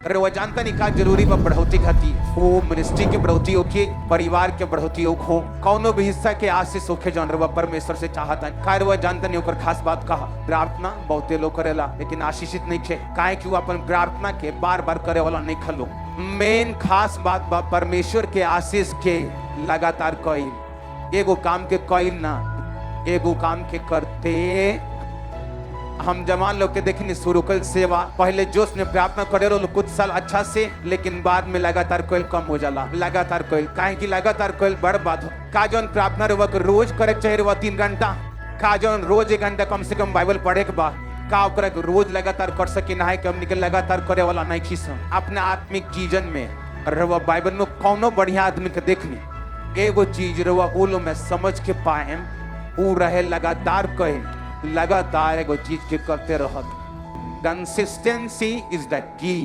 अरे वो जानता नहीं का जरूरी बा बढ़ोती खाती वो मिनिस्ट्री के बढ़ोती होके परिवार के बढ़ोती हो कौनो भी हिस्सा के आशीष होके जौन रवा परमेश्वर से चाहता है का वो जानता नहीं ओकर खास बात कहा प्रार्थना बहुते लोग करेला लेकिन आशीषित नहीं खे काहे कि वो अपन प्रार्थना के बार बार करे वाला नहीं खलो मेन खास बात बा परमेश्वर के आशीष के लगातार कईल एगो काम के कईल ना एगो काम के करते हम जवान लोग के देखने शुरू कल सेवा पहले जोश में प्रार्थना करे रहो कुछ साल अच्छा से लेकिन बाद में लगातार कोयल कम हो जाला लगातार कोयल काहे कि लगातार कोयल बड़ बात हो का जौन प्रार्थना रहो रोज करे चाहिए रहो 3 घंटा का जौन रोज 1 घंटा कम से कम बाइबल पढ़े के बाद का ओकरा रोज लगातार कर सके ना है कि हमनी के लगातार करे वाला नहीं खीस अपने आत्मिक जीवन में रहो बाइबल में कौनो बढ़िया आदमी के देखनी एगो चीज रहो ओलो में समझ के पाए ऊ रहे लगातार कहे लगातार एगो चीज के करते रहत कंसिस्टेंसी इज द की